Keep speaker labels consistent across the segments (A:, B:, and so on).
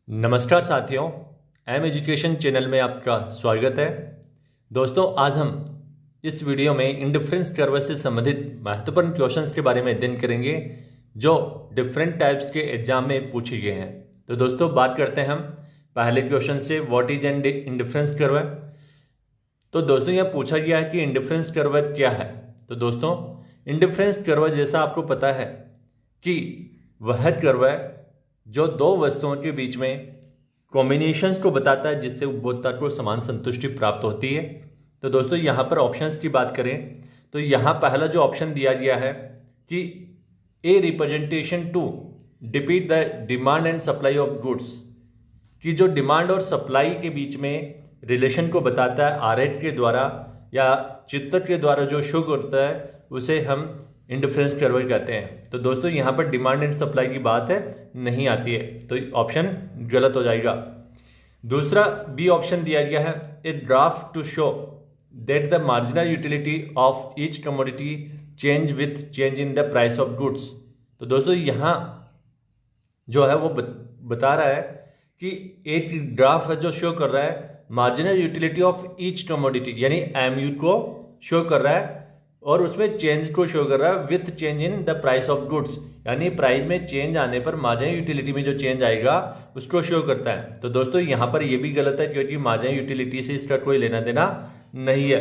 A: नमस्कार साथियों, M education channel में आपका स्वागत है। दोस्तों, आज हम इस वीडियो में इंडिफरेंस कर्व से संबंधित महत्वपूर्ण क्वेश्चंस के बारे में अध्ययन करेंगे जो डिफरेंट टाइप्स के एग्जाम में पूछे गए हैं। तो दोस्तों, बात करते हैं हम पहले क्वेश्चन से, what is an indifference curve. तो दोस्तों, यह पूछा गया है कि इंडिफरेंस कर्व क्या है। तो दोस्तों, इंडिफरेंस कर्व जैसा आपको पता है कि वह कर्व है जो दो वस्तुओं के बीच में कॉम्बिनेशंस को बताता है जिससे उपभोक्ता को समान संतुष्टि प्राप्त होती है। तो दोस्तों, यहाँ पर ऑप्शंस की बात करें तो यहाँ पहला जो ऑप्शन दिया गया है कि a representation to depict the demand and supply of goods, कि जो डिमांड और सप्लाई के बीच में रिलेशन को बताता है आरेख के द्वारा या चित्र के द्वारा जो शो करता है उसे हम इंडिफरेंस कर्व कहते हैं। तो दोस्तों, यहाँ पर डिमांड एंड सप्लाई की बात है नहीं आती है, तो ऑप्शन गलत हो जाएगा। दूसरा बी ऑप्शन दिया गया है, a graph to show that the marginal utility of each commodity change with change in the price of goods. तो दोस्तों, यहाँ जो है वो बता रहा है कि एक ग्राफ है जो शो कर रहा है marginal utility of each commodity, यानी एमयू को शो कर रहा है और उसमें चेंज को शो कर रहा है with change in the price of goods, यानी प्राइस में चेंज आने पर मार्जिनल यूटिलिटी में जो चेंज आएगा उसको शो करता है। तो दोस्तों, यहाँ पर यह भी गलत है क्योंकि मार्जिनल यूटिलिटी से इसका कोई लेना देना नहीं है।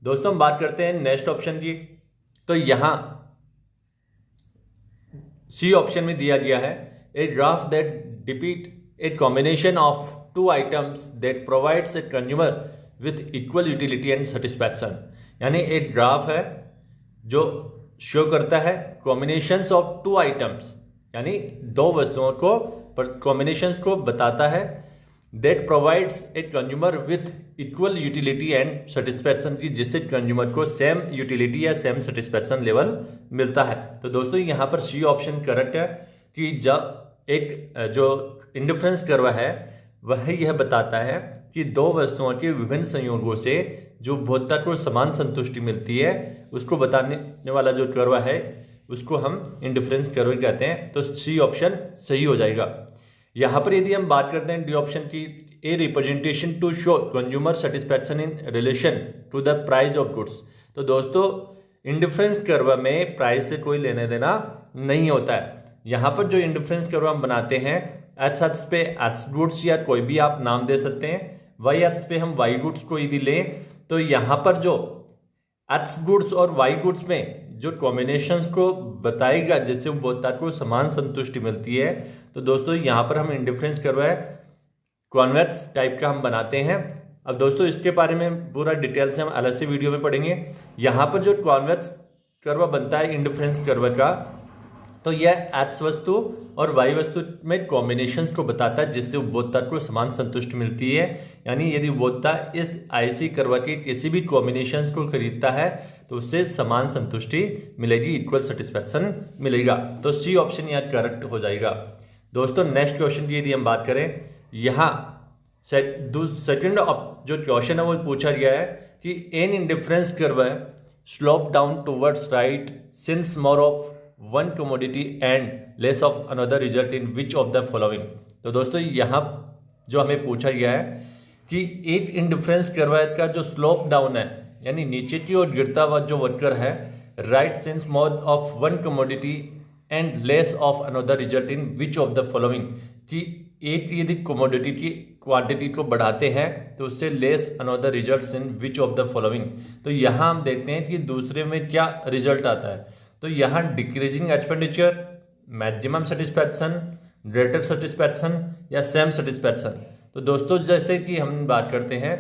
A: दोस्तों, हम बात करते हैं नेक्स्ट ऑप्शन की। तो यहाँ सी ऑप्शन में दिया गया है, a graph that depict a combination of two items that provides a consumer with equal utility and satisfaction, यानी एक ग्राफ है जो शो करता है कॉम्बिनेशंस ऑफ टू आइटम्स, यानी दो वस्तुओं को कॉम्बिनेशंस को बताता है, that provides a consumer with equal utility and satisfaction, की जिससे कंज्यूमर को सेम यूटिलिटी या सेम सेटिस्फैक्शन लेवल मिलता है। तो दोस्तों, यहाँ पर सी ऑप्शन करेक्ट है कि जो इंडिफरेंस कर्व है वह यह बताता है कि दो वस्तुओं के विभिन्न संयोगों से जो उपभोक्ता को समान संतुष्टि मिलती है उसको बताने वाला जो कर्व है उसको हम इंडिफरेंस कर्व कहते हैं। तो सी ऑप्शन सही हो जाएगा। यहाँ पर यदि हम बात करते हैं डी ऑप्शन की, a representation to show consumer satisfaction in relation to the price of goods. तो दोस्तों, इंडिफरेंस कर्व में प्राइस से कोई लेने देना नहीं होता है। यहाँ पर जो इंडिफरेंस कर्व हम बनाते हैं, एक्स एक्स पे एक्स गुड्स या कोई भी आप नाम दे सकते हैं, वाई एक्स पे हम वाई गुड्स को यदि लें तो यहाँ पर जो एक्स गुड्स और वाई गुड्स में जो कॉम्बिनेशंस को बताएगा जिससे उपभोक्ता को समान संतुष्टि मिलती है। तो दोस्तों, यहाँ पर हम इंडिफरेंस कर्व है कॉन्वेक्स टाइप का हम बनाते हैं। अब दोस्तों, इसके बारे में पूरा डिटेल से हम अलग से वीडियो में पढ़ेंगे। यहाँ पर जो कॉन्वेक्स कर्व बनता है इंडिफरेंस कर्व का, तो यह एक्स वस्तु और वाई वस्तु में कॉम्बिनेशंस को बताता है जिससे उपभोक्ता को समान संतुष्टि मिलती है। यानी यदि उपभोक्ता इस आईसी कर्व के किसी भी कॉम्बिनेशंस को खरीदता है तो उससे समान संतुष्टि मिलेगी, इक्वल सेटिस्फैक्शन मिलेगा। तो सी ऑप्शन यहाँ करेक्ट हो जाएगा। दोस्तों, नेक्स्ट क्वेश्चन की यदि हम बात करें, यहाँ सेकंड जो क्वेश्चन है वो पूछा गया है कि एन इंडिफरेंस कर्व है slope down towards right since more of one commodity and less of another result in which of the following. तो दोस्तों, यहाँ जो हमें पूछा गया है कि एक इंडिफरेंस कर्व का जो स्लोप डाउन है, यानी नीचे की ओर गिरता हुआ जो वर्कर है, right since more of one commodity and less of another result in which of the following, कि एक यदि कमोडिटी की क्वांटिटी को बढ़ाते हैं तो उससे less another result in which of the following. तो यहाँ हम देखते हैं कि दूसरे में क्या रिजल्ट आता है। तो यहाँ decreasing expenditure, maximum satisfaction, greater satisfaction या सेम सेटिस्फैक्शन। तो दोस्तों, जैसे कि हम बात करते हैं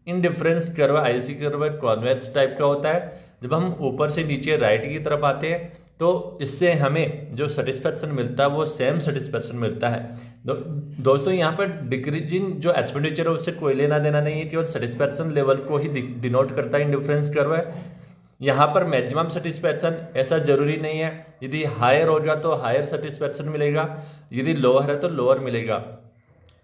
A: indifference curve IC curve convex type का होता है। जब हम ऊपर से नीचे राइट की तरफ आते हैं तो इससे हमें जो सेटिस्फैक्शन मिलता है वो सेम सेटिस्फैक्शन मिलता है। दोस्तों, यहाँ पर डिक्रीजिंग जो एक्सपेंडिचर है उससे कोई लेना देना नहीं है, केवल सेटिस्फैक्शन लेवल को ही डिनोट करता है इंडिफरेंस कर्व है। यहाँ पर मैक्सिमम सेटिस्फैक्शन ऐसा जरूरी नहीं है, यदि हायर होगा तो हायर सेटिस्फैक्शन मिलेगा, यदि लोअर है तो लोअर मिलेगा।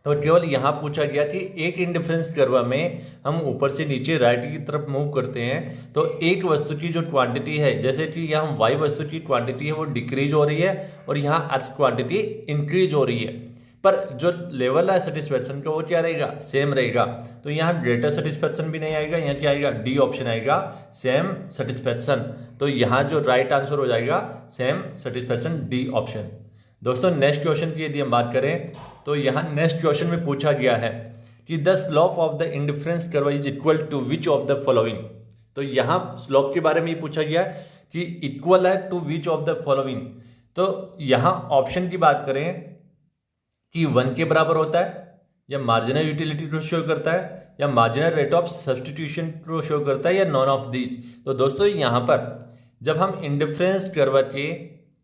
A: तो केवल यहाँ पूछा गया कि एक इंडिफरेंस कर्व में हम ऊपर से नीचे राइट की तरफ मूव करते हैं तो एक वस्तु की जो क्वांटिटी है, जैसे कि यहाँ वाई वस्तु की क्वांटिटी है वो डिक्रीज हो रही है और यहाँ एक्स क्वांटिटी इंक्रीज हो रही है। पर जो लेवल है सेटिस्फेक्शन का वो क्या रहेगा, सेम रहेगा। तो यहाँ ग्रेटर सेटिस्फेक्शन भी नहीं आएगा, यहाँ क्या आएगा, डी ऑप्शन आएगा, सेम सेटिस्फेक्शन। तो यहाँ जो राइट आंसर हो जाएगा सेम सेटिस्फेक्शन, डी ऑप्शन। दोस्तों नेक्स्ट क्वेश्चन की यदि हम बात करें तो यहाँ नेक्स्ट क्वेश्चन में पूछा गया है कि the slope of the indifference curve is equal to which of the following. तो यहाँ स्लोप के बारे में ये पूछा गया कि इक्वल है to which of the following. तो यहाँ ऑप्शन की बात करें कि 1 के बराबर होता है, या मार्जिनल यूटिलिटी को शो करता है, या मार्जिनल रेट ऑफ सब्स्टिट्यूशन को शो करता है, या नॉन ऑफ दीज। तो दोस्तों यहाँ पर जब हम इंडिफरेंस कर्व के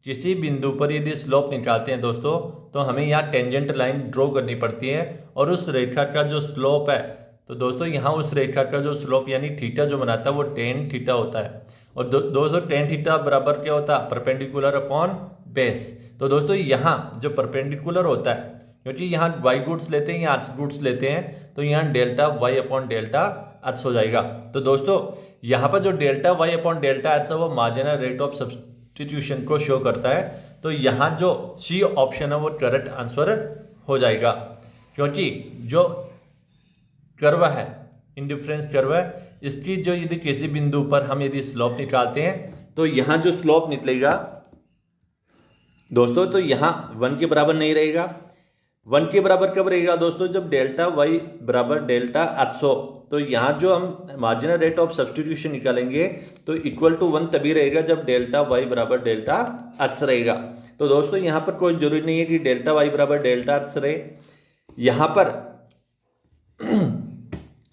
A: किसी बिंदु पर यदि स्लोप निकालते हैं दोस्तों, तो हमें यहाँ टेंजेंट लाइन ड्रॉ करनी पड़ती है, और उस रेखा का जो स्लोप है, तो दोस्तों यहाँ उस रेखा का जो स्लोप यानी थीटा जो बनाता है वो टेन थीटा होता है। और दोस्तों टेन थीटा बराबर क्या होता है, परपेंडिकुलर अपॉन बेस। तो दोस्तों यहाँ जो परपेंडिकुलर होता है, क्योंकि यहाँ वाई गुड्स लेते हैं या एक्स गुड्स लेते हैं, तो यहाँ delta Y upon delta X हो जाएगा। तो दोस्तों यहाँ पर जो delta Y upon delta X है वो मार्जिनल रेट ऑफ सब्स्टिट्यूशन को शो करता है। तो यहाँ जो सी ऑप्शन है वो करेक्ट आंसर हो जाएगा, क्योंकि जो कर्व है इंडिफरेंस कर्व है, इसकी जो यदि किसी बिंदु पर हम यदि स्लोप निकालते हैं तो यहाँ जो स्लोप निकलेगा दोस्तों, तो यहाँ 1 के बराबर नहीं रहेगा। 1 के बराबर कब रहेगा दोस्तों, जब डेल्टा वाई बराबर डेल्टा एक्स हो। तो यहाँ जो हम मार्जिनल रेट ऑफ सब्स्टिट्यूशन निकालेंगे तो इक्वल टू 1 तभी रहेगा जब डेल्टा वाई बराबर डेल्टा एक्स रहेगा। तो दोस्तों यहाँ पर कोई जरूरी नहीं है कि डेल्टा वाई बराबर डेल्टा एक्स रहे। यहाँ पर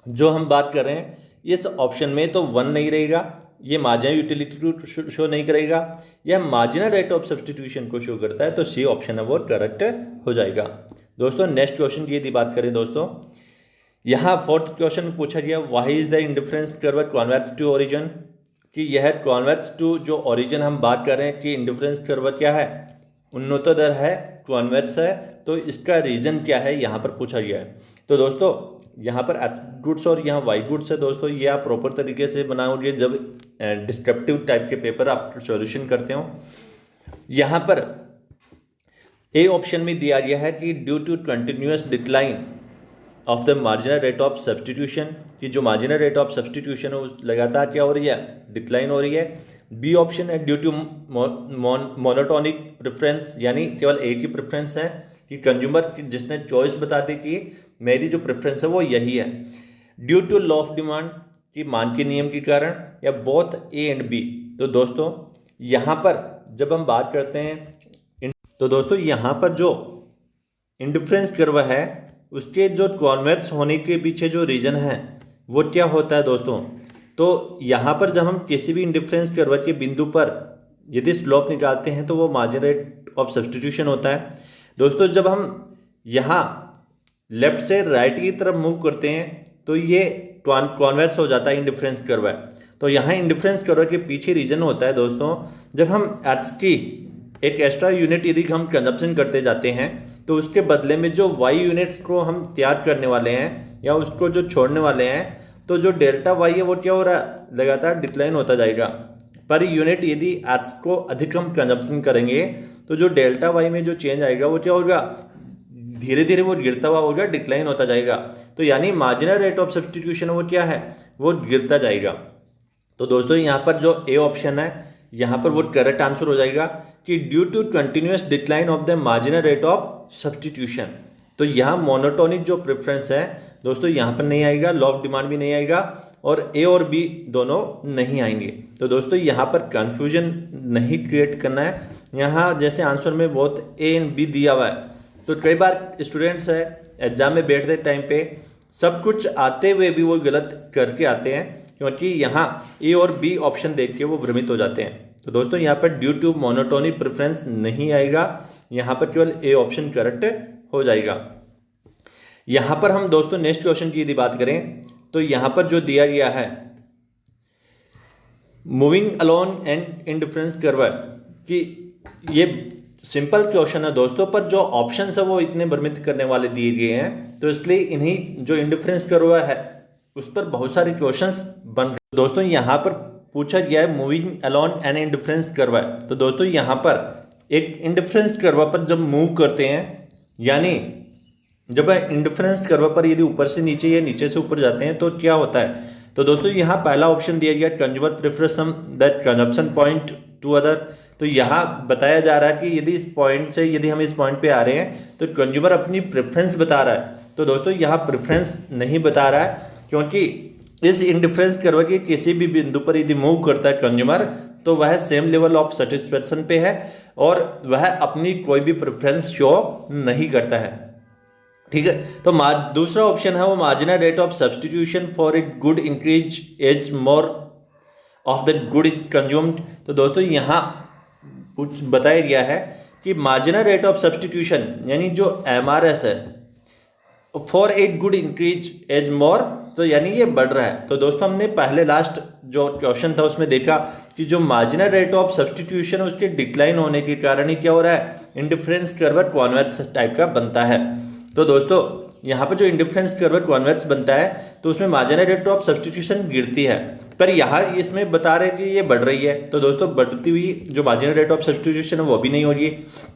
A: जो हम बात कर रहे हैं इस ऑप्शन में तो 1 नहीं रहेगा, ये मार्जिनल यूटिलिटी को शो नहीं करेगा, यह मार्जिनल रेट ऑफ सब्स्टिट्यूशन को शो करता है। तो सी ऑप्शन है वो करेक्ट हो जाएगा। दोस्तों नेक्स्ट क्वेश्चन की यदि बात करें दोस्तों, यहाँ फोर्थ क्वेश्चन पूछा गया why is the indifference curve convex to origin, कि यह कॉन्वेक्स टू जो ओरिजिन हम बात कर रहे हैं कि इंडिफरेंस कर्व क्या है, उन्नतोदर है, कॉन्वेक्स है। तो इसका रीजन क्या है यहाँ पर पूछा गया है। तो दोस्तों यहाँ पर एक्स गुड्स और यहाँ वाई गुड्स है दोस्तों, ये आप प्रॉपर तरीके से बनाओगे जब डिस्क्रिप्टिव टाइप के पेपर आप सॉल्यूशन करते हो। यहाँ पर ए ऑप्शन में दिया गया है कि due to continuous decline of the marginal rate of substitution, कि जो मार्जिनल रेट ऑफ सब्स्टिट्यूशन है वो लगातार क्या हो रही है, डिक्लाइन हो रही है। बी ऑप्शन है ड्यू टू मोनोटोनिक प्रेफरेंस, यानी केवल एक ही प्रेफरेंस है, कि कंज्यूमर जिसने चॉइस बता दी कि मेरी जो प्रेफरेंस है वो यही है। Due to law of demand, कि मांग के नियम के कारण, या बोथ ए एंड बी। तो दोस्तों यहाँ पर जब हम बात करते हैं, तो दोस्तों यहाँ पर जो इंडिफरेंस कर्व है उसके जो कॉन्वेक्स होने के पीछे जो रीजन है वो क्या होता है दोस्तों। तो यहाँ पर जब हम किसी भी इंडिफरेंस कर्व के बिंदु पर यदि स्लोप निकालते हैं तो वो मार्जिनल रेट ऑफ सब्स्टिट्यूशन होता है। दोस्तों जब हम यहाँ लेफ्ट से राइट की तरफ मूव करते हैं तो ये कॉन्वेक्स हो जाता है, इंडिफरेंस कर्व है। तो यहाँ इंडिफरेंस कर्व के पीछे रीजन होता है दोस्तों, जब हम एक्स की एक एक्स्ट्रा यूनिट यदि हम कंजप्शन करते जाते हैं तो उसके बदले में जो वाई यूनिट्स को हम त्याग करने वाले हैं या उसको जो छोड़ने वाले हैं, तो जो डेल्टा वाई है वो क्या हो रहा है, लगातार डिक्लाइन होता जाएगा। पर यूनिट यदि एक्स को अधिक हम कंजप्शन करेंगे तो जो डेल्टा वाई में जो चेंज आएगा वो क्या होगा, धीरे धीरे वो गिरता हुआ होगा, डिक्लाइन होता जाएगा। तो यानी मार्जिनल रेट ऑफ सब्स्टिट्यूशन वो क्या है, वो गिरता जाएगा। तो दोस्तों यहाँ पर जो ए ऑप्शन है यहाँ पर वो करेक्ट आंसर हो जाएगा कि due to continuous decline of the marginal rate of substitution. तो यहाँ मोनोटोनिक जो प्रेफरेंस है दोस्तों यहाँ पर नहीं आएगा, लॉ ऑफ डिमांड भी नहीं आएगा, और ए और बी दोनों नहीं आएंगे। तो दोस्तों यहाँ पर कंफ्यूजन नहीं क्रिएट करना है। यहाँ जैसे आंसर में बहुत ए एंड बी दिया हुआ है, तो कई बार स्टूडेंट्स है एग्जाम में बैठते टाइम पे सब कुछ आते हुए भी वो गलत करके आते हैं, क्योंकि यहाँ ए और बी ऑप्शन देख के वो भ्रमित हो जाते हैं। तो दोस्तों यहाँ पर ड्यू टू मोनोटोनिक प्रेफरेंस नहीं आएगा, यहाँ पर केवल ए ऑप्शन करेक्ट हो जाएगा। यहाँ पर हम दोस्तों नेक्स्ट क्वेश्चन की यदि बात करें तो यहाँ पर जो दिया गया है moving alone and indifference curve, कि ये सिंपल क्वेश्चन है दोस्तों, पर जो ऑप्शन है वो इतने भ्रमित करने वाले दिए गए हैं, तो इसलिए इन्हीं जो इंडिफरेंस कर्व है उस पर बहुत सारे क्वेश्चंस बन रहे। दोस्तों यहाँ पर पूछा गया है moving alone and indifference curve. तो दोस्तों यहाँ पर एक इंडिफरेंस कर्व पर जब मूव करते हैं यानी जब इंडिफरेंस कर्व पर यदि ऊपर से नीचे या नीचे से ऊपर जाते हैं तो क्या होता है। तो दोस्तों यहाँ पहला ऑप्शन दिया गया consumer preference some that consumption point to other. तो यहाँ बताया जा रहा है कि यदि इस पॉइंट से यदि हम इस पॉइंट पे आ रहे हैं तो कंज्यूमर अपनी प्रेफरेंस बता रहा है। तो दोस्तों यहाँ प्रेफरेंस नहीं बता रहा है, क्योंकि इस इंडिफरेंस कर्व के किसी भी बिंदु पर यदि मूव करता है कंज्यूमर तो वह सेम लेवल ऑफ सेटिस्फेक्शन पे है और वह अपनी कोई भी प्रेफरेंस शो नहीं करता है। ठीक है, तो दूसरा ऑप्शन है वो marginal rate of substitution for a good increase as more of the good is consumed. तो दोस्तों यहाँ कुछ बताया गया है कि मार्जिनल रेट ऑफ सब्सटीट्यूशन यानी जो MRS है for a good increase as more, तो यानी ये बढ़ रहा है। तो दोस्तों हमने पहले लास्ट जो क्वेश्चन था उसमें देखा कि जो मार्जिनल रेट ऑफ सब्सटीट्यूशन उसके डिक्लाइन होने के कारण ही क्या हो रहा है, इंडिफरेंस कर्व कॉन्वेक्स टाइप का बनता है। तो दोस्तों यहाँ पर जो इंडिफरेंस कर्व कॉन्वेक्स बनता है तो उसमें मार्जिनल रेट ऑफ सब्सटीट्यूशन गिरती है, पर यहाँ इसमें बता रहे हैं कि ये बढ़ रही है। तो दोस्तों बढ़ती हुई जो मार्जिनल रेट ऑफ सब्सटीट्यूशन है वो भी नहीं हो रही है।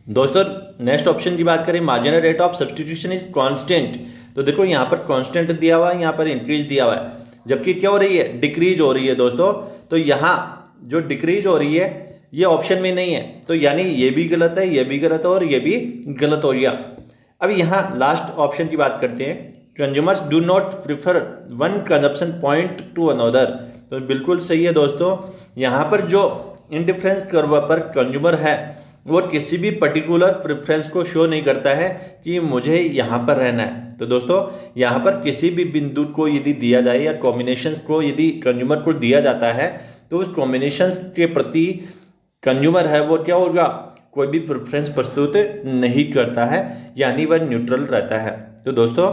A: दोस्तों नेक्स्ट ऑप्शन की बात करें, marginal rate of substitution is constant. तो देखो यहाँ पर कांस्टेंट दिया हुआ है, यहाँ पर इंक्रीज दिया हुआ है, जबकि क्या हो रही है, डिक्रीज हो रही है दोस्तों। तो यहाँ जो डिक्रीज हो रही है ये ऑप्शन में नहीं है, तो यानी ये भी गलत है, ये भी गलत है और ये भी गलत हो गया। अब यहाँ लास्ट ऑप्शन की बात करते हैं, consumers do not prefer one consumption point to another. तो बिल्कुल सही है दोस्तों, यहाँ पर जो इंडिफरेंस कर्व पर कंज्यूमर है वो किसी भी पर्टिकुलर प्रेफरेंस को शो नहीं करता है कि मुझे यहाँ पर रहना है। तो दोस्तों यहाँ पर किसी भी बिंदु को यदि दिया जाए या कॉम्बिनेशंस को यदि कंज्यूमर को दिया जाता है तो उस कॉम्बिनेशंस के प्रति कंज्यूमर है वो क्या होगा, कोई भी प्रेफरेंस प्रस्तुत नहीं करता है, यानी वह न्यूट्रल रहता है। तो दोस्तों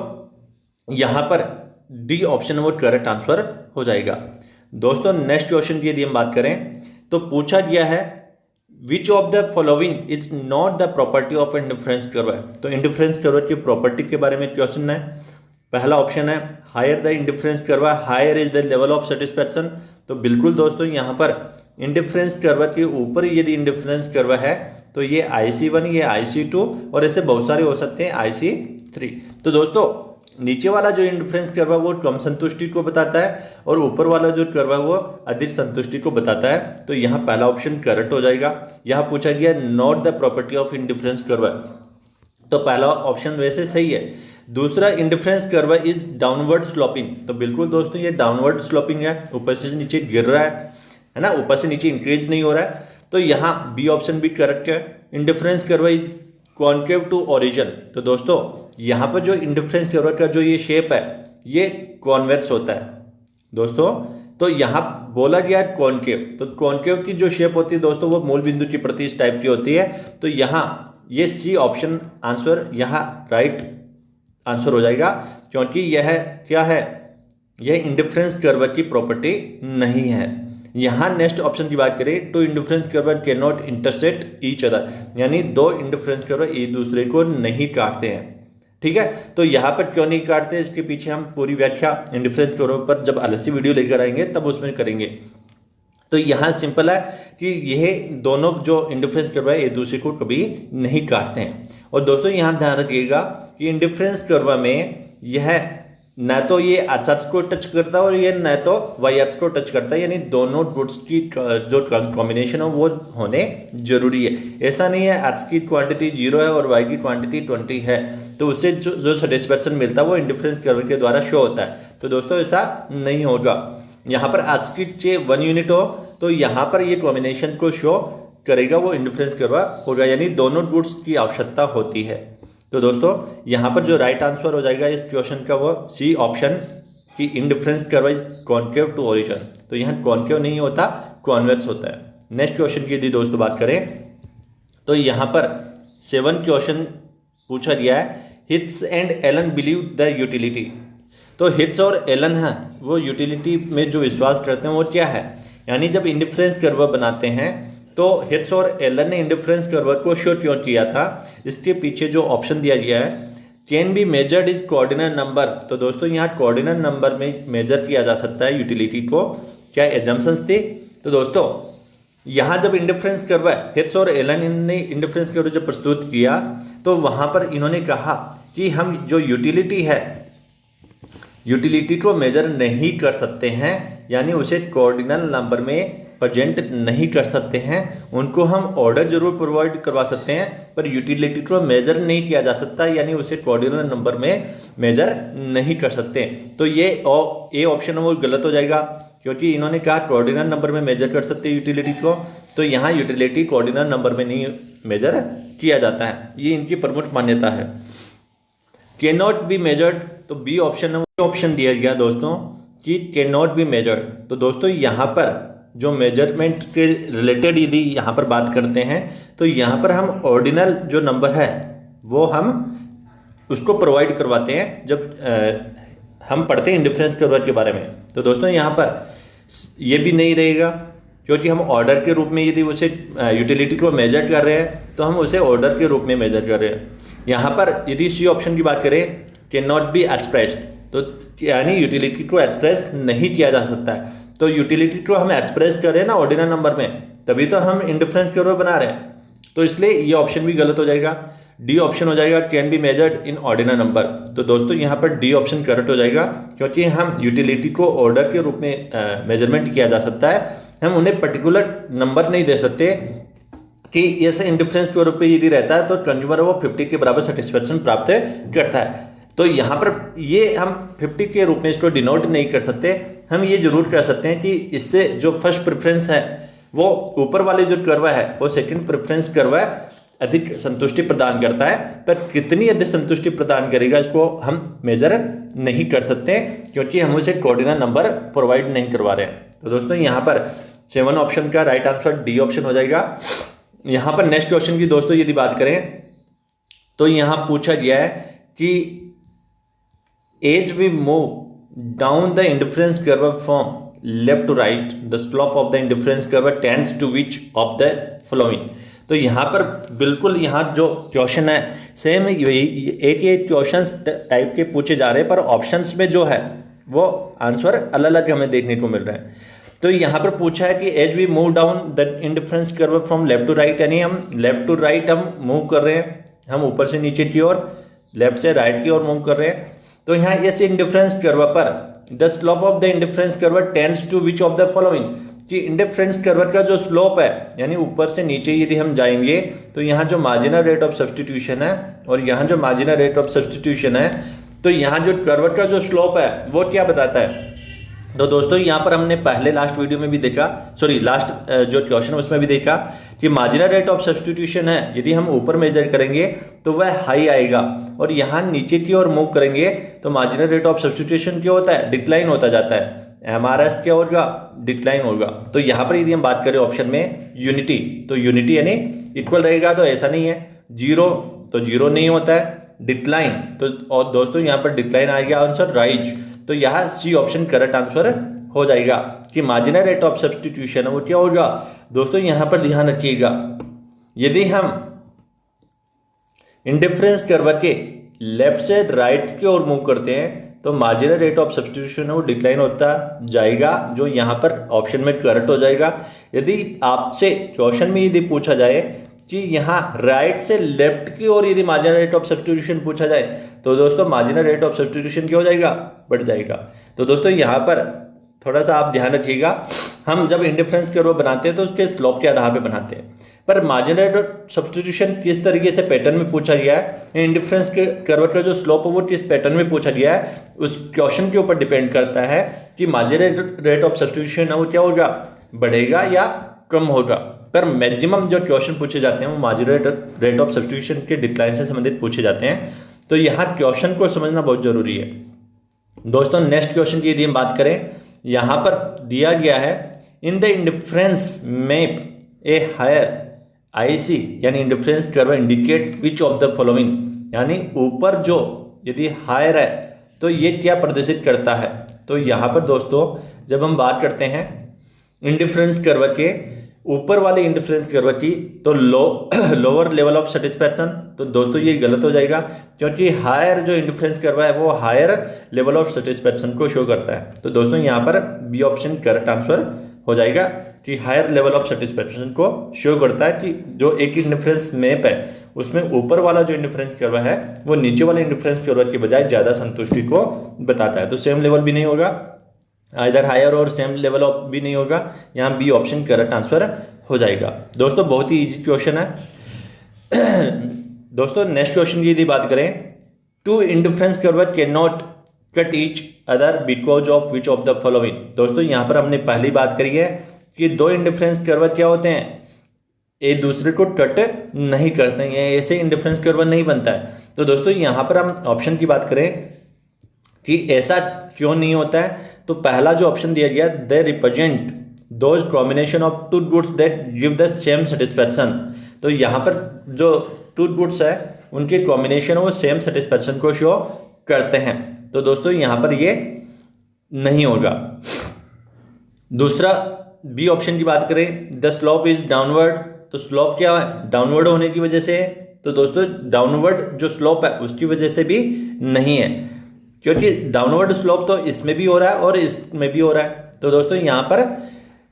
A: यहाँ पर डी ऑप्शन वो करेक्ट आंसर हो जाएगा। दोस्तों नेक्स्ट क्वेश्चन की यदि हम बात करें तो पूछा गया है which of the following is not the property of indifference curve. तो इंडिफरेंस कर्व की प्रॉपर्टी के बारे में क्वेश्चन है। पहला ऑप्शन है higher the indifference curve higher is the level of satisfaction. तो बिल्कुल दोस्तों यहाँ पर इंडिफरेंस कर्व के ऊपर यदि इंडिफरेंस कर्व है तो ये IC1 ये IC2 और ऐसे बहुत सारे हो सकते हैं IC3। तो दोस्तों नीचे वाला जो इंडिफरेंस कर्व है वो कम संतुष्टि को बताता है और ऊपर वाला जो कर्व है वो अधिक संतुष्टि को बताता है। तो यहाँ पहला ऑप्शन करेक्ट हो जाएगा। यहाँ पूछा गया not the property of indifference curve, तो पहला ऑप्शन वैसे सही है। दूसरा indifference curve is downward sloping. तो बिल्कुल दोस्तों ये डाउनवर्ड स्लोपिंग है, ऊपर से नीचे गिर रहा है ना, ऊपर से नीचे इंक्रीज नहीं हो रहा है। तो यहाँ बी ऑप्शन भी करेक्ट है। Indifference curve is concave to origin. तो दोस्तों यहाँ पर जो इंडिफरेंस कर्व का जो ये शेप है ये कॉन्वेक्स होता है दोस्तों। तो यहाँ बोला गया कॉन्केव, तो कॉन्केव की जो शेप होती है दोस्तों वो मूल बिंदु की प्रति इस टाइप की होती है। तो यहाँ ये सी ऑप्शन आंसर यहाँ राइट आंसर हो जाएगा, क्योंकि यह क्या है, यह इंडिफरेंस कर्व की प्रॉपर्टी नहीं है। यहाँ नेक्स्ट ऑप्शन की बात करें तो indifference curve can not intersect each other, यानी दो इंडिफरेंस कर्व एक दूसरे को नहीं काटते हैं। ठीक है, तो यहाँ पर क्यों नहीं काटते इसके पीछे हम पूरी व्याख्या इंडिफरेंस कर्व पर जब अलग से वीडियो लेकर आएंगे तब उसमें करेंगे। तो यहाँ सिंपल है कि यह दोनों जो इंडिफरेंस कर्व है एक दूसरे को कभी नहीं काटते हैं। और दोस्तों यहाँ ध्यान रखिएगा कि इंडिफरेंस कर्व में यह न तो ये एक्स एक्स को टच करता है और ये न तो वाई एक्स को टच करता है, यानी दोनों गुड्स की जो कॉम्बिनेशन है वो होने जरूरी है। ऐसा नहीं है एक्स की क्वांटिटी 0 है और वाई की क्वांटिटी 20 है तो उससे जो सेटिस्फेक्शन मिलता है वो इंडिफरेंस कर्व के द्वारा शो होता है। तो दोस्तों ऐसा नहीं होगा। यहाँ पर एक्स की चाहिए 1 यूनिट हो तो यहाँ पर ये कॉम्बिनेशन को शो करेगा, वो इंडिफरेंस कर्व होगा, यानी दोनों गुड्स की आवश्यकता होती है। तो दोस्तों यहाँ पर जो राइट आंसर हो जाएगा इस क्वेश्चन का वो सी ऑप्शन की indifference curve is concave to origin. तो यहाँ कॉन्केव नहीं होता, कॉन्वेक्स होता है। नेक्स्ट क्वेश्चन की यदि दोस्तों बात करें तो यहाँ पर 7 क्वेश्चन पूछा गया है, Hicks and Allen believe the utility. तो हिट्स और एलन है वो यूटिलिटी में जो विश्वास करते हैं वो क्या है, यानी जब इंडिफरेंस कर्व बनाते हैं तो हिट्स और एलन ने इंडिफरेंस कर्व को शो क्यों किया था, इसके पीछे जो ऑप्शन दिया गया है can be measured is cardinal number. तो दोस्तों यहाँ कोऑर्डिनल नंबर में मेजर किया जा सकता है यूटिलिटी को, क्या एजम्पशंस थी। तो दोस्तों यहाँ जब इंडिफरेंस कर्व हिट्स और एलन ने इंडिफरेंस कर्व जब प्रस्तुत किया तो वहाँ पर इन्होंने कहा कि हम जो यूटिलिटी है, यूटिलिटी को मेजर नहीं कर सकते हैं, यानी उसे कोऑर्डिनल नंबर में प्रेजेंट नहीं कर सकते हैं। उनको हम ऑर्डर जरूर प्रोवाइड करवा सकते हैं, पर यूटिलिटी को मेजर नहीं किया जा सकता, यानी उसे कोऑर्डिनल नंबर में मेजर नहीं कर सकते। तो ये ए ऑप्शन वो गलत हो जाएगा, क्योंकि इन्होंने कहा कोऑर्डिनल नंबर में मेजर कर सकते हैं यूटिलिटी को, तो यहाँ यूटिलिटी कोऑर्डिनल नंबर में नहीं मेजर किया जाता है। ये इनकी प्रमुख मान्यता है। कैन नॉट बी मेजर्ड, तो बी ऑप्शन दिया गया दोस्तों कि कैन नॉट बी मेजर्ड। तो दोस्तों यहाँ पर जो मेजरमेंट के रिलेटेड यदि यहाँ पर बात करते हैं, तो यहाँ पर हम ऑर्डिनल जो नंबर है वो हम उसको प्रोवाइड करवाते हैं जब हम पढ़ते हैं इंडिफरेंस कर्व के बारे में। तो दोस्तों यहाँ पर ये भी नहीं रहेगा, क्योंकि हम ऑर्डर के रूप में यदि उसे यूटिलिटी को मेजर कर रहे हैं तो हम उसे ऑर्डर के रूप में मेजर कर रहे हैं। यहाँ पर यदि सी ऑप्शन की बात करें, कैन नॉट बी एक्सप्रेस्ड, तो यानी यूटिलिटी को एक्सप्रेस नहीं किया जा सकता है। तो यूटिलिटी को हम एक्सप्रेस कर रहे हैं ना ऑर्डिनल नंबर में, तभी तो हम इंडिफरेंस कर्व बना रहे हैं। तो इसलिए ये ऑप्शन भी गलत हो जाएगा। डी ऑप्शन हो जाएगा can be measured in ordinal number. तो दोस्तों यहाँ पर डी ऑप्शन करेक्ट हो जाएगा, क्योंकि हम यूटिलिटी को ऑर्डर के रूप में मेजरमेंट किया जा सकता है। हम उन्हें पर्टिकुलर नंबर नहीं दे सकते कि ऐसे इंडिफरेंस कर्व पे यदि रहता है तो कंज्यूमर वो 50 के बराबर सेटिस्फेक्शन प्राप्त करता है। तो यहाँ पर ये हम 50 के रूप में इसको डिनोट नहीं कर सकते। हम ये जरूर कह सकते हैं कि इससे जो फर्स्ट प्रेफरेंस है वो ऊपर वाले जो कर्व है वो सेकंड प्रेफरेंस कर्व है अधिक संतुष्टि प्रदान करता है, पर कितनी अधिक संतुष्टि प्रदान करेगा इसको हम मेजर नहीं कर सकते, क्योंकि हम उसे कोऑर्डिनल नंबर प्रोवाइड नहीं करवा रहे हैं। तो दोस्तों यहाँ पर 7 ऑप्शन का राइट आंसर डी ऑप्शन हो जाएगा। यहाँ पर नेक्स्ट क्वेश्चन की दोस्तों यदि बात करें तो यहाँ पूछा गया है कि as we move down the indifference curve from left to right the slope of the indifference curve tends to which of the following. तो यहाँ पर बिल्कुल यहाँ जो क्वेश्चन है सेम एक क्वेश्चन टाइप के पूछे जा रहे हैं, पर ऑप्शंस में जो है वो आंसर अलग अलग हमें देखने को मिल रहे हैं। तो यहाँ पर पूछा है कि as we move down the indifference curve from left to right, यानी हम लेफ्ट टू राइट हम मूव कर रहे हैं, हम ऊपर से नीचे की ओर, लेफ्ट से राइट की ओर मूव कर रहे हैं। तो यहाँ इस इंडिफरेंस कर्व पर the slope of the indifference curve tends to which of the following, कि इंडिफरेंस कर्व का जो स्लोप है यानी ऊपर से नीचे यदि हम जाएंगे तो यहाँ जो मार्जिनल रेट ऑफ सब्स्टिट्यूशन है और यहाँ जो मार्जिनल रेट ऑफ सब्स्टिट्यूशन है, तो यहाँ जो कर्व का जो स्लोप है वो क्या बताता है। तो दोस्तों यहाँ पर हमने पहले लास्ट वीडियो में भी देखा, लास्ट जो क्वेश्चन उसमें भी देखा कि मार्जिनल रेट ऑफ सब्स्टिट्यूशन है यदि हम ऊपर मेजर करेंगे तो वह हाई आएगा, और यहाँ नीचे की ओर मूव करेंगे तो मार्जिनल रेट ऑफ सब्स्टिट्यूशन क्या होता है, डिक्लाइन होता जाता है। एमआरएस क्या होगा, डिक्लाइन होगा। तो यहाँ पर यदि हम बात करें ऑप्शन में यूनिटी, तो यूनिटी यानी इक्वल रहेगा, तो ऐसा नहीं है। जीरो, तो जीरो नहीं होता है। डिक्लाइन, तो और दोस्तों यहाँ पर डिक्लाइन आ गया आंसर राइज। तो यहाँ सी ऑप्शन करेक्ट आंसर हो जाएगा कि मार्जिनल रेट ऑफ सब्स्टिट्यूशन वो क्या होगा। दोस्तों यहाँ पर ध्यान रखिएगा, यदि हम इंडिफरेंस कर्व के लेफ्ट से राइट की ओर मूव करते हैं तो मार्जिनल रेट ऑफ सब्स्टिट्यूशन वो डिक्लाइन होता जाएगा, जो यहाँ पर ऑप्शन में करेक्ट हो जाएगा। यदि आपसे क्वेश्चन में यदि पूछा जाए कि यहाँ राइट से लेफ्ट की ओर यदि मार्जिनल रेट ऑफ सब्स्टिट्यूशन पूछा जाए तो दोस्तों मार्जिनल रेट ऑफ सब्स्टिट्यूशन क्या हो जाएगा, बढ़ जाएगा। तो दोस्तों यहाँ पर थोड़ा सा आप ध्यान रखिएगा, हम जब इंडिफरेंस कर्व बनाते हैं तो उसके स्लोप के आधार पे बनाते हैं, पर मार्जिनल रेट ऑफ सब्स्टिट्यूशन किस तरीके से पैटर्न में पूछा गया है, इंडिफरेंस के कर्व का जो स्लोप है वो किस पैटर्न में पूछा गया है, उस क्वेश्चन के ऊपर डिपेंड करता है कि मार्जिनल रेट ऑफ सब्स्टिट्यूशन है वो क्या होगा, बढ़ेगा या कम होगा। पर मैक्सिमम जो क्वेश्चन पूछे जाते हैं वो मार्जिनल रेट ऑफ सब्स्टिट्यूशन के डिक्लाइन से संबंधित पूछे जाते हैं। तो यहाँ क्वेश्चन को समझना बहुत जरूरी है। दोस्तों नेक्स्ट क्वेश्चन की यदि हम बात करें, यहाँ पर दिया गया है in the indifference map a higher IC, यानी indifference curve indicate which of the following, यानी ऊपर जो यदि हायर है तो ये क्या प्रदर्शित करता है। तो यहाँ पर दोस्तों जब हम बात करते हैं इंडिफरेंस कर्व के ऊपर वाले इंडिफरेंस कर्व की, तो लोअर लेवल ऑफ सेटिस्फैक्शन, तो दोस्तों ये गलत हो जाएगा, क्योंकि हायर जो इंडिफरेंस कर्व है वो हायर लेवल ऑफ सेटिस्फैक्शन को शो करता है। तो दोस्तों यहाँ पर बी ऑप्शन करेक्ट आंसर हो जाएगा कि हायर लेवल ऑफ सेटिस्फैक्शन को शो करता है कि जो एक इंडिफरेंस मैप है उसमें ऊपर वाला जो इंडिफरेंस कर्व है वो नीचे वाले इंडिफरेंस कर्व की बजाय ज्यादा संतुष्टि को बताता है। तो सेम लेवल भी नहीं होगा, इधर हायर और सेम लेवल ऑफ भी नहीं होगा, यहाँ बी ऑप्शन करेक्ट आंसर हो जाएगा। दोस्तों बहुत ही इजी क्वेश्चन है। दोस्तों नेक्स्ट क्वेश्चन की यदि बात करें, two indifference curve can not cut each other because of which of the following. दोस्तों यहाँ पर हमने पहली बात करी है कि दो इंडिफरेंस कर्व क्या होते हैं, एक दूसरे को कट नहीं करते हैं, ऐसे इंडिफरेंस कर्व नहीं बनता है। तो दोस्तों यहाँ पर हम ऑप्शन की बात करें कि ऐसा क्यों नहीं होता है, तो पहला जो ऑप्शन दिया गया, they represent those combination of two goods that give the same satisfaction. तो यहाँ पर जो टू गुड्स है उनके कॉम्बिनेशन वो सेम सेटिस्फैक्शन को शो करते हैं। तो दोस्तों यहाँ पर ये नहीं होगा। दूसरा बी ऑप्शन की बात करें, द स्लोप इज डाउनवर्ड। तो स्लोप क्या है, डाउनवर्ड होने की वजह से है। तो दोस्तों डाउनवर्ड जो स्लोप है उसकी वजह से भी नहीं है, क्योंकि डाउनवर्ड स्लोप तो इसमें भी हो रहा है और इसमें भी हो रहा है। तो दोस्तों यहाँ पर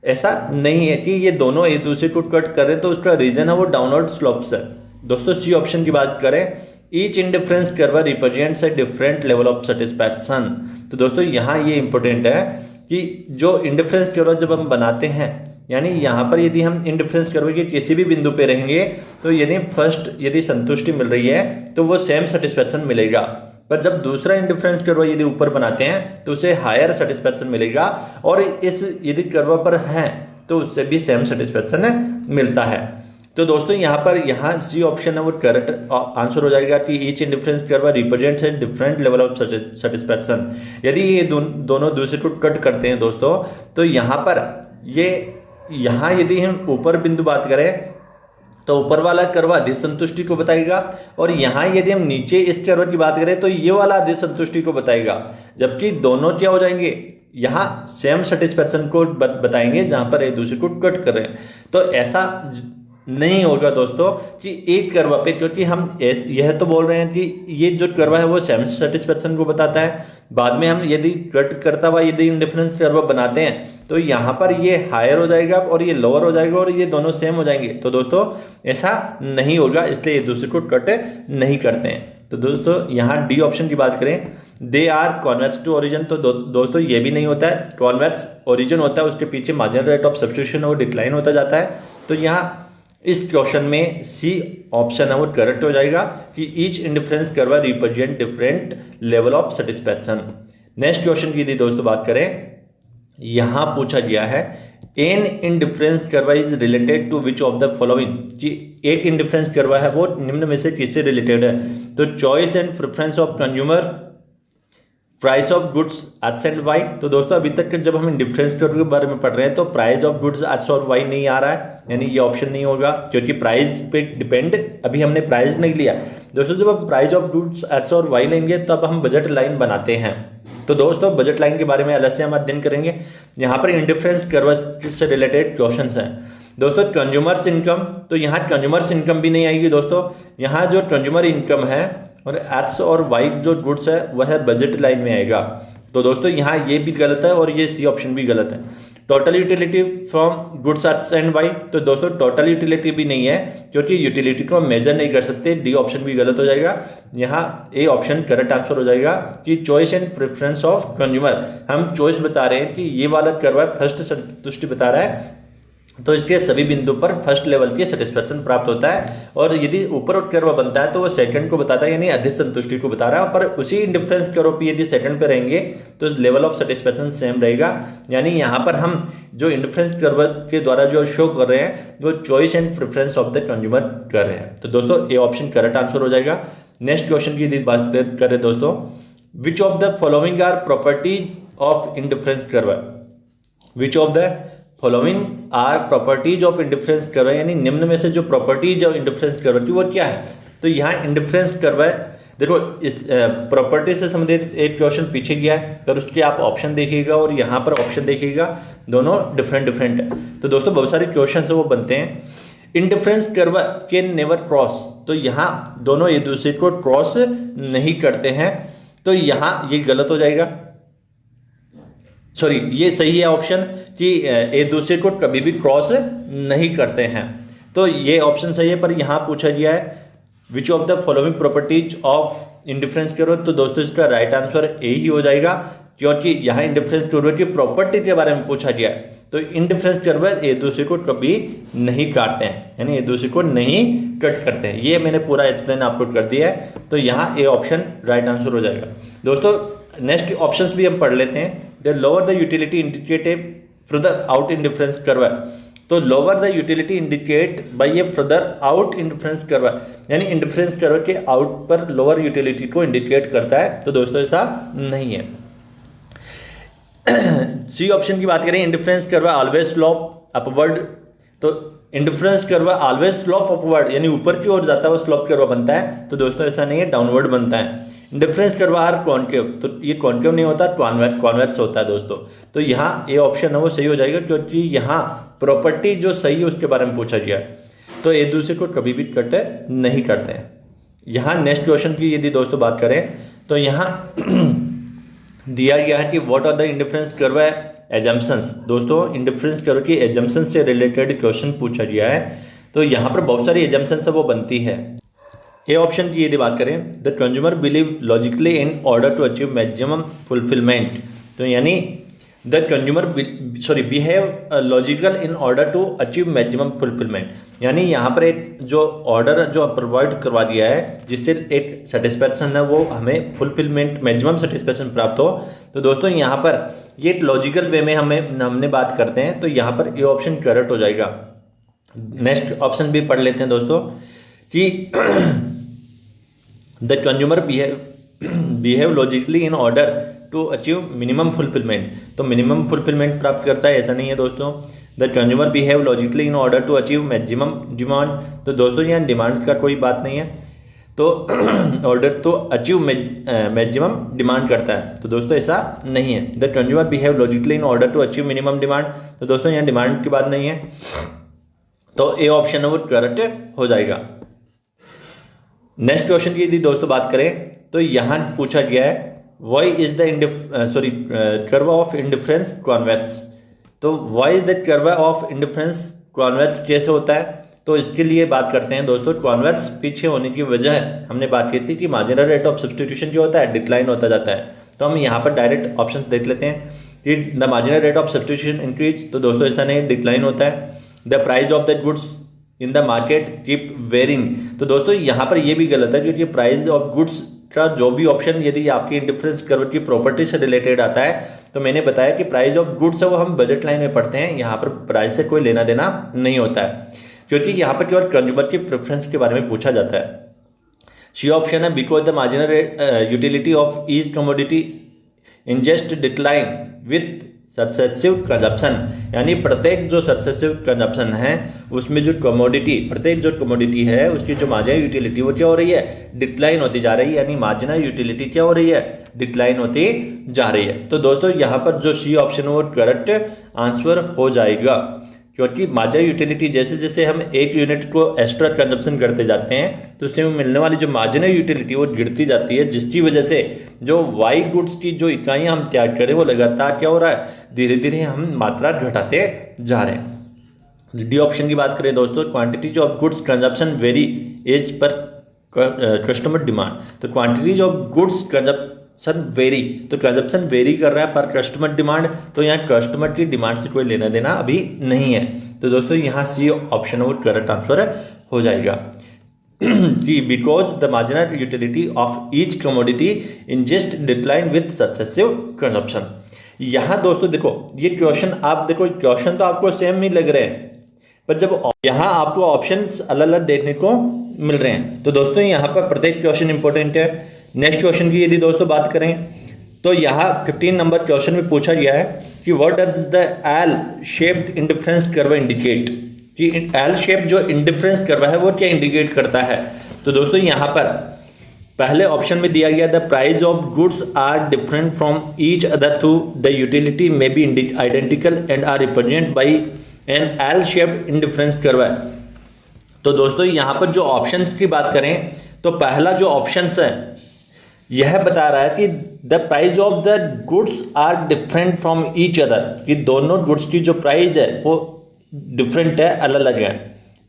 A: ऐसा नहीं है कि ये दोनों एक दूसरे को कट कर रहे हैं, तो उसका रीजन है वो डाउनवर्ड स्लोप्स है। दोस्तों सी ऑप्शन की बात करें, each indifference curve represents a different level of satisfaction. तो दोस्तों यहाँ ये इंपॉर्टेंट है कि जो इंडिफरेंस कर्व जब हम बनाते हैं, यानी यहाँ पर यदि हम इंडिफरेंस कर्व के किसी भी बिंदु पे रहेंगे तो यदि संतुष्टि मिल रही है तो वो सेम सेटिस्फैक्शन मिलेगा, पर जब दूसरा इंडिफरेंस कर्व यदि ऊपर बनाते हैं तो उसे हायर सेटिस्फैक्शन मिलेगा, और इस यदि कर्व पर है तो उससे भी सेम सेटिस्फैक्शन मिलता है। तो दोस्तों यहाँ सी ऑप्शन है वो करेक्ट आंसर हो जाएगा कि each indifference curve represents a different level of satisfaction. यदि ये दोनों दूसरे को कट करते हैं दोस्तों, तो यहाँ यदि हम ऊपर बिंदु बात करें तो ऊपर वाला कर्व अधिक संतुष्टि को बताएगा, और यहाँ यदि हम नीचे इस कर्व की बात करें तो ये वाला अधिक संतुष्टि को बताएगा, जबकि दोनों क्या हो जाएंगे, यहाँ सेम सेटिस्फैक्शन को बताएंगे जहां पर एक दूसरे को कट कर रहे हैं। तो ऐसा नहीं होगा दोस्तों कि एक कर्व पे, क्योंकि हम यह तो बोल रहे हैं कि ये जो कर्व है वो सेम सेटिस्फैक्शन को बताता है, बाद में हम यदि कट करता हुआ यदि इंडिफरेंस कर्व बनाते हैं तो यहाँ पर ये हायर हो जाएगा और ये लोअर हो जाएगा और ये दोनों सेम हो जाएंगे। तो दोस्तों ऐसा नहीं होगा, इसलिए एक दूसरे को कट नहीं करते हैं। तो दोस्तों यहाँ डी ऑप्शन की बात करें, they are convex to origin. तो दोस्तों ये भी नहीं होता है, कॉन्वेक्स ओरिजिन होता है, उसके पीछे मार्जिनल रेट ऑफ सब्स्टिट्यूशन वो डिक्लाइन होता जाता है। तो यहाँ इस क्वेश्चन में सी ऑप्शन है वो करेक्ट हो जाएगा कि each indifference curve represent different level of satisfaction. Next question की यदि दोस्तों बात करें, यहां पूछा गया है an indifference curve is related to which of the following, कि एक इंडिफरेंस कर्व है वो निम्न में से किससे रिलेटेड है। तो choice and preference of consumer, price of goods X and Y. तो दोस्तों अभी तक जब हम इंडिफरेंस कर्व के बारे में पढ़ रहे हैं तो प्राइस ऑफ गुड्स एक्स और वाई नहीं आ रहा है, यानी ये ऑप्शन नहीं होगा, क्योंकि प्राइस पे डिपेंड अभी हमने प्राइस नहीं लिया। दोस्तों जब हम प्राइस ऑफ गुड्स एक्स और वाई लेंगे तब हम बजट लाइन बनाते हैं। तो दोस्तों बजट लाइन के बारे में अलग से हम अध्ययन करेंगे। यहाँ पर इंडिफरेंस कर्व से रिलेटेड क्वेश्चन हैं। दोस्तों कंज्यूमर्स इनकम, तो यहाँ कंज्यूमर्स इनकम भी नहीं आएगी दोस्तों, यहाँ जो कंज्यूमर इनकम है और एक्स और वाई जो गुड्स है वह बजट लाइन में आएगा। तो दोस्तों यहाँ ये भी गलत है और ये सी ऑप्शन भी गलत है। Total utility from goods X and Y, तो दोस्तों टोटल यूटिलिटी भी नहीं है, क्योंकि यूटिलिटी को हम मेजर नहीं कर सकते। डी ऑप्शन भी गलत हो जाएगा। यहाँ ए ऑप्शन करेक्ट आंसर हो जाएगा कि choice and preference of consumer, हम चॉइस बता रहे हैं कि ये वाला कर्व फर्स्ट संतुष्टि बता रहा है, तो इसके सभी बिंदु पर फर्स्ट लेवल की सेटिस्फैक्शन प्राप्त होता है, और यदि ऊपर कर्व बनता है तो वो सेकंड को बताता है, यानी अधिक संतुष्टि को बता रहा है। पर उसी इंडिफरेंस कर्व पे यदि सेकंड पे रहेंगे तो लेवल ऑफ सेटिस्फैक्शन सेम रहेगा। यानी यहाँ पर हम जो इंडिफरेंस कर्व के द्वारा जो शो कर रहे हैं वो choice and preference of the consumer कर रहे हैं। तो दोस्तों ए ऑप्शन करेक्ट आंसर हो जाएगा। नेक्स्ट क्वेश्चन की यदि बात करें दोस्तों, which of the following are properties of indifference curve, which of the following are properties of indifference curve, यानी निम्न में से जो प्रॉपर्टीज ऑफ इंडिफरेंस कर्व की वो क्या है। तो यहाँ इंडिफरेंस कर्व है, देखो इस प्रॉपर्टी से संबंधित एक क्वेश्चन पीछे गया है, पर उसके आप ऑप्शन देखिएगा और यहाँ पर ऑप्शन देखिएगा, दोनों डिफरेंट है। तो दोस्तों बहुत सारे क्वेश्चन वो बनते हैं। Indifference curve can never cross, तो यहाँ दोनों एक दूसरे को क्रॉस नहीं करते हैं, तो यहाँ ये गलत हो जाएगा। सॉरी, ये सही है ऑप्शन कि एक दूसरे को कभी भी क्रॉस नहीं करते हैं, तो ये ऑप्शन सही है। पर यहाँ पूछा गया है which of the following properties of indifference curve, तो दोस्तों इसका राइट आंसर ए ही हो जाएगा, क्योंकि यहाँ इंडिफरेंस कर्व की प्रॉपर्टी के बारे में पूछा गया है। तो इंडिफरेंस कर्व एक दूसरे को कभी नहीं काटते हैं, यानी एक दूसरे को नहीं कट करते हैं। ये मैंने पूरा एक्सप्लेन आपको कर दिया है, तो यहाँ ए ऑप्शन राइट आंसर हो जाएगा। दोस्तों नेक्स्ट ऑप्शंस भी हम पढ़ लेते हैं। The lower the utility indicate a further out indifference curve, तो lower the utility indicate by a further out indifference curve, यानी इंडिफरेंस कर्व के आउट पर लोअर यूटिलिटी को इंडिकेट करता है। तो दोस्तों ऐसा नहीं है। सी ऑप्शन की बात करें, indifference curve always slope upward, तो indifference curve always slope upward, यानी ऊपर की ओर जाता है वो स्लोप कर्व बनता है। तो दोस्तों ऐसा नहीं है, डाउनवर्ड बनता है। इंडिफरेंस कर्व आर कॉन्केव, तो ये कॉन्केव नहीं होता, कॉन्वेक्स होता है दोस्तों। तो यहाँ ये ऑप्शन है वो सही हो जाएगा, क्योंकि यहाँ प्रॉपर्टी जो सही है उसके बारे में पूछा गया है। तो एक दूसरे को कभी भी कट नहीं करते हैं। यहाँ नेक्स्ट क्वेश्चन की यदि दोस्तों बात करें, तो यहाँ दिया गया है कि what are the indifference curve assumptions. दोस्तों इंडिफरेंस कर्व की एजम्पशन से रिलेटेड क्वेश्चन पूछा गया है। तो यहाँ पर बहुत सारी एजम्पशंस वो बनती है। ए ऑप्शन की यदि बात करें, the consumer believe logically in order to achieve maximum fulfilment, तो यानी the consumer behave logical in order to achieve maximum fulfilment, यानी यहाँ पर एक जो ऑर्डर जो प्रोवाइड करवा दिया है जिससे एक सेटिस्फैक्शन है वो हमें फुलफिलमेंट मैक्सिमम सेटिस्फैक्शन प्राप्त हो। तो दोस्तों यहाँ पर ये लॉजिकल वे में हमने बात करते हैं, तो यहाँ पर ये ऑप्शन करेक्ट हो जाएगा। नेक्स्ट ऑप्शन भी पढ़ लेते हैं दोस्तों कि the consumer behave logically in order to achieve minimum fulfilment, तो मिनिमम फुलफिलमेंट प्राप्त करता है, ऐसा नहीं है दोस्तों। The consumer behave logically in order to achieve maximum demand, तो दोस्तों यहाँ डिमांड का कोई बात नहीं है, तो order to achieve maximum demand करता है। तो दोस्तों ऐसा नहीं है। The consumer behave logically in order to achieve minimum demand, तो दोस्तों यहाँ डिमांड की बात नहीं है, तो ए ऑप्शन है वो करेक्ट हो जाएगा। नेक्स्ट क्वेश्चन की यदि दोस्तों बात करें, तो यहाँ पूछा गया है why is the curve of indifference convex, तो why is the curve of indifference convex कैसे होता है। तो इसके लिए बात करते हैं दोस्तों, कॉन्वेक्स पीछे होने की वजह हमने बात की थी कि मार्जिनल रेट ऑफ सब्स्टिट्यूशन जो होता है डिक्लाइन होता जाता है। तो हम यहाँ पर डायरेक्ट ऑप्शन देख लेते हैं कि the marginal rate of substitution increase, तो दोस्तों ऐसा नहीं, डिक्लाइन होता है। The price of the goods in the market keep varying, तो दोस्तों यहाँ पर ये भी गलत है, क्योंकि प्राइस ऑफ गुड्स का जो भी ऑप्शन यदि आपकी इंडिफरेंस कर्व की प्रॉपर्टी से रिलेटेड आता है, तो मैंने बताया कि प्राइस ऑफ गुड्स है वो हम बजट लाइन में पढ़ते हैं, यहाँ पर प्राइस से कोई लेना देना नहीं होता है, क्योंकि यहाँ पर केवल कंज्यूमर की प्रेफरेंस के बारे में पूछा जाता है। सी ऑप्शन है because the marginal utility of each commodity in just decline with successive consumption, यानी प्रत्येक जो सक्सेसिव कंजप्शन है उसमें जो कमोडिटी, प्रत्येक जो कमोडिटी है उसकी जो मार्जिनल यूटिलिटी वो क्या हो रही है, डिक्लाइन होती जा रही है, यानी मार्जिनल यूटिलिटी क्या हो रही है, डिक्लाइन होती जा रही है। तो दोस्तों यहाँ पर जो सी ऑप्शन है वो करेक्ट आंसर हो जाएगा, क्योंकि मार्जिनल यूटिलिटी जैसे जैसे हम एक यूनिट को एक्स्ट्रा कंजप्शन करते जाते हैं तो उससे मिलने वाली जो मार्जिनल यूटिलिटी वो गिरती जाती है, जिसकी वजह से जो वाई गुड्स की जो इकाइयाँ हम त्याग करें वो लगातार क्या हो रहा है, धीरे धीरे हम मात्रा घटाते जा रहे हैं। डी ऑप्शन की बात करें दोस्तों, quantities of goods consumption vary as per customer demand, तो quantities of goods consumption vary, तो कंजप्शन वेरी कर रहा है पर कस्टमर डिमांड, तो यहाँ कस्टमर की डिमांड से कोई लेना देना अभी नहीं है। तो दोस्तों यहाँ सी ऑप्शन वो करेक्ट आंसर हो जाएगा कि because the marginal utility of each commodity in just decline with successive consumption. यहाँ दोस्तों देखो ये क्वेश्चन, आप देखो क्वेश्चन तो आपको सेम ही लग रहे हैं, पर जब यहाँ आपको ऑप्शंस अलग अलग देखने को मिल रहे हैं, तो दोस्तों यहाँ पर प्रत्येक क्वेश्चन इंपॉर्टेंट है। नेक्स्ट क्वेश्चन की यदि दोस्तों बात करें, तो यहाँ 15 नंबर क्वेश्चन में पूछा गया है कि what does the L shaped indifference curve indicate, कि एल शेप जो इंडिफरेंस कर्व है वो क्या इंडिकेट करता है। तो दोस्तों यहाँ पर पहले ऑप्शन में दिया गया the price of goods are different from each other through the utility may be identical and are represent by an L shaped indifference curve है। तो दोस्तों यहाँ पर जो ऑप्शंस की बात करें, तो पहला जो ऑप्शंस है यह बता रहा है कि the price of the goods are different from each other, कि दोनों गुड्स की जो प्राइस है वो डिफरेंट है, अलग अलग है।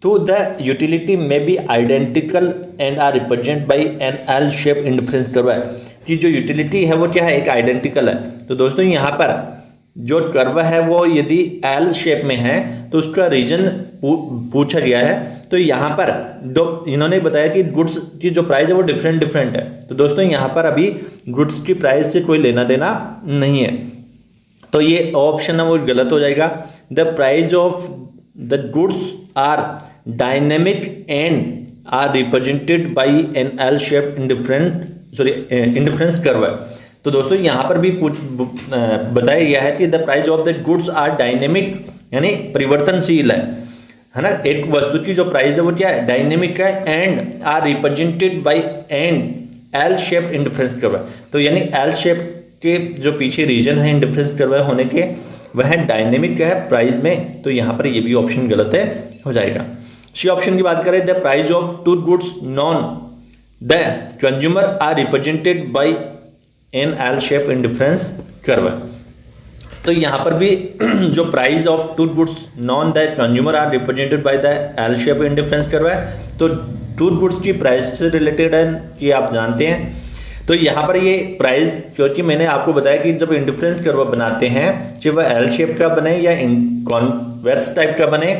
A: तो the utility may be identical and are represent by an L shape indifference curve है कि जो यूटिलिटी है वो क्या है, एक आइडेंटिकल है। तो दोस्तों यहाँ पर जो कर्व है वो यदि एल शेप में है तो उसका रीजन पूछा गया है। तो यहाँ पर दो इन्होंने बताया कि गुड्स की जो प्राइस है वो डिफरेंट है। तो दोस्तों यहाँ पर अभी गुड्स की प्राइस से कोई लेना देना नहीं है, तो ये ऑप्शन है वो गलत हो जाएगा। The price of the goods are dynamic and are represented by an L shape indifference curve है। तो दोस्तों यहाँ पर भी बताया गया है कि the price of the goods are dynamic यानी परिवर्तनशील है ना। एक वस्तु की जो प्राइस है वो क्या है, डायनेमिक है, and are represented by an L shape indifference curve है। तो यानी एल शेप के जो पीछे रीजन है इंडिफरेंस कर्व होने के वह डायनेमिक है प्राइस में। तो यहाँ पर ये भी ऑप्शन गलत है, हो जाएगा। सी ऑप्शन की बात करें, the price of two goods known the consumer are represented by an L shape indifference curve. तो यहाँ पर भी जो price of two goods known the consumer are represented by the L shape indifference curve है। तो two goods की price से related है कि आप जानते हैं। तो यहाँ पर ये प्राइस, क्योंकि मैंने आपको बताया कि जब इंडिफरेंस कर्व बनाते हैं चाहे वह एल शेप का बने या कॉन्वेक्स टाइप का बने,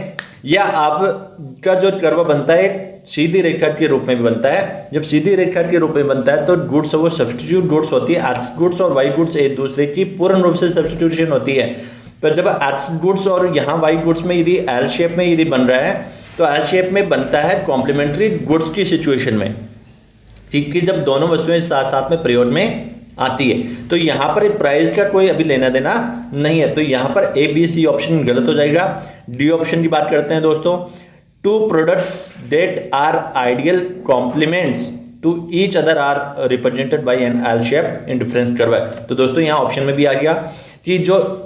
A: या आपका जो कर्व बनता है सीधी रेखा के रूप में भी बनता है। जब सीधी रेखा के रूप में बनता है तो गुड्स वो सब्स्टिट्यूट गुड्स होती है। एक्स गुड्स और वाई गुड्स एक दूसरे की पूर्ण रूप से सब्स्टिट्यूशन होती है। पर जब एक्स गुड्स और यहाँ वाई गुड्स में यदि एल शेप में यदि बन रहा है तो एल शेप में बनता है कॉम्प्लीमेंट्री गुड्स की सिचुएशन में, ठीक कि जब दोनों वस्तुएं साथ साथ में प्रयोग में आती है। तो यहाँ पर प्राइस का कोई अभी लेना देना नहीं है। तो यहाँ पर ए बी सी ऑप्शन गलत हो जाएगा। डी ऑप्शन की बात करते हैं दोस्तों, two products that are ideal complements to each other are represented by an L shape indifference curve है। तो दोस्तों यहाँ ऑप्शन में भी आ गया कि जो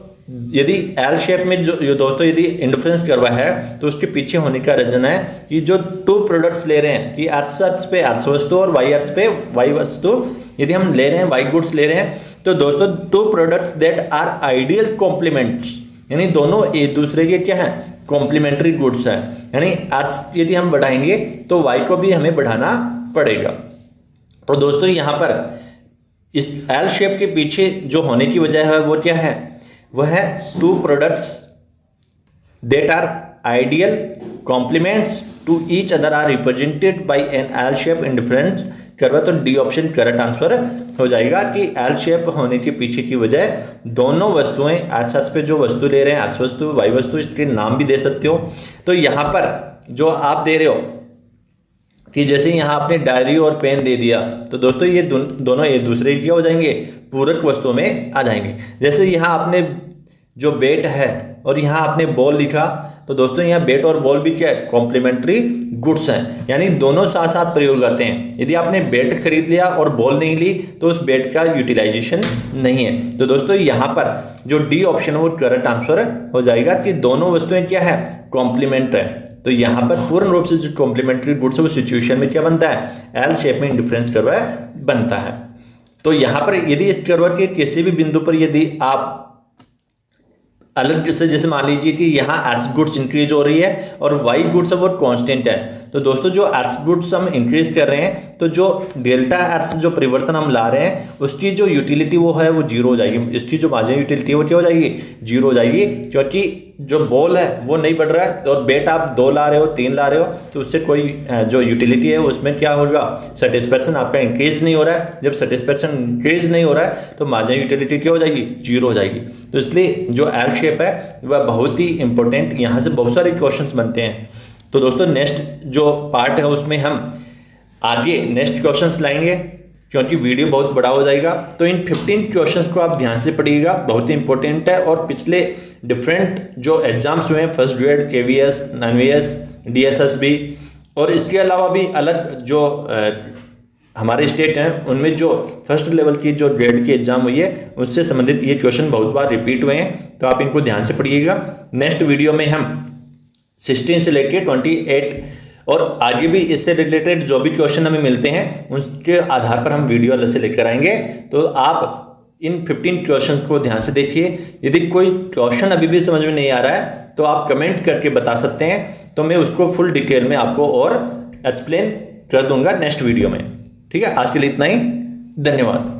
A: यदि एल शेप में जो दोस्तों यदि इंडिफरेंस कर्व है तो उसके पीछे होने का रीजन है कि जो टू प्रोडक्ट्स ले रहे हैं कि एक्स एक्स पे एक्स वस्तु और वाई एक्स पे वाई वस्तु यदि हम ले रहे हैं, वाई गुड्स ले रहे हैं, तो दोस्तों two products that are ideal complements यानी दोनों एक दूसरे के क्या है, कॉम्प्लीमेंट्री गुड्स हैं। यानी एक्स यदि हम बढ़ाएंगे तो वाई को भी हमें बढ़ाना पड़ेगा। तो दोस्तों यहाँ पर इस एल शेप के पीछे जो होने की वजह है वो क्या है, वह है two products that are ideal complements to each other are represented by an L shape indifference curve. तो डी ऑप्शन करेक्ट आंसर हो जाएगा कि एल शेप होने के पीछे की वजह दोनों वस्तुएं एक्स एक्स पे जो वस्तु ले रहे हैं एक्स वस्तु वाई वस्तु, इसके नाम भी दे सकते हो। तो यहाँ पर जो आप दे रहे हो कि जैसे यहाँ आपने डायरी और पेन दे दिया तो दोस्तों ये दोनों एक दूसरे के हो जाएंगे, पूरक वस्तुओं में आ जाएंगे। जैसे यहाँ आपने जो बैट है और यहाँ आपने बॉल लिखा तो दोस्तों यहाँ बैट और बॉल भी क्या है, कॉम्प्लीमेंट्री गुड्स हैं, यानी दोनों साथ साथ प्रयोग आते हैं। यदि आपने बैट खरीद लिया और बॉल नहीं ली तो उस बैट का यूटिलाइजेशन नहीं है। तो दोस्तों यहाँ पर जो डी ऑप्शन है वो करेक्ट आंसर हो जाएगा कि दोनों वस्तुएं क्या है, कॉम्प्लीमेंट है। तो यहाँ पर पूर्ण रूप से जो कॉम्प्लीमेंट्री गुड्स है वो सिचुएशन में क्या बनता है, एल शेप में इंडिफरेंस कर्व बनता है। तो यहाँ पर यदि इस कर्व के किसी भी बिंदु पर यदि आप अलग से, जैसे मान लीजिए कि यहाँ एक्स गुड्स इंक्रीज हो रही है और वाई गुड्स है वो कांस्टेंट है, तो दोस्तों जो एक्स गुड्स हम इंक्रीज कर रहे हैं तो जो डेल्टा एक्स जो परिवर्तन हम ला रहे हैं उसकी जो यूटिलिटी वो है वो जीरो हो जाएगी। इसकी जो मार्जिनल यूटिलिटी वो क्या हो जाएगी, जीरो हो जाएगी, क्योंकि जो बॉल है वो नहीं बढ़ रहा है और बैट आप 2 ला रहे हो 3 ला रहे हो तो उससे कोई जो यूटिलिटी है उसमें क्या होगा, सेटिस्फेक्शन आपका इंक्रीज नहीं हो रहा है। जब सेटिस्फेक्शन इंक्रीज नहीं हो रहा है तो मार्जिनल यूटिलिटी क्या हो जाएगी, जीरो हो जाएगी। तो इसलिए जो एल शेप है वह बहुत ही इंपॉर्टेंट, यहाँ से बहुत सारे क्वेश्चंस बनते हैं। तो दोस्तों नेक्स्ट जो पार्ट है उसमें हम आगे नेक्स्ट क्वेश्चंस लाएंगे क्योंकि वीडियो बहुत बड़ा हो जाएगा। तो इन 15 क्वेश्चंस को आप ध्यान से पढ़िएगा, बहुत ही इंपॉर्टेंट है। और पिछले डिफरेंट जो एग्जाम्स हुए हैं, first grade, KVS, NVS, DSSB और इसके अलावा भी अलग जो हमारे स्टेट हैं उनमें जो फर्स्ट लेवल की जो ग्रेड की एग्जाम हुई है उससे संबंधित ये क्वेश्चन बहुत बार रिपीट हुए हैं, तो आप इनको ध्यान से पढ़िएगा। नेक्स्ट वीडियो में हम 16 से लेके 28 और आगे भी इससे रिलेटेड जो भी क्वेश्चन हमें मिलते हैं उसके आधार पर हम वीडियो अलग से लेकर आएंगे। तो आप इन 15 क्वेश्चंस को ध्यान से देखिए। यदि कोई क्वेश्चन अभी भी समझ में नहीं आ रहा है तो आप कमेंट करके बता सकते हैं। तो मैं उसको फुल डिटेल में आपको और एक्सप्लेन कर दूंगा नेक्स्ट वीडियो में। ठीक है, आज के लिए इतना ही, धन्यवाद।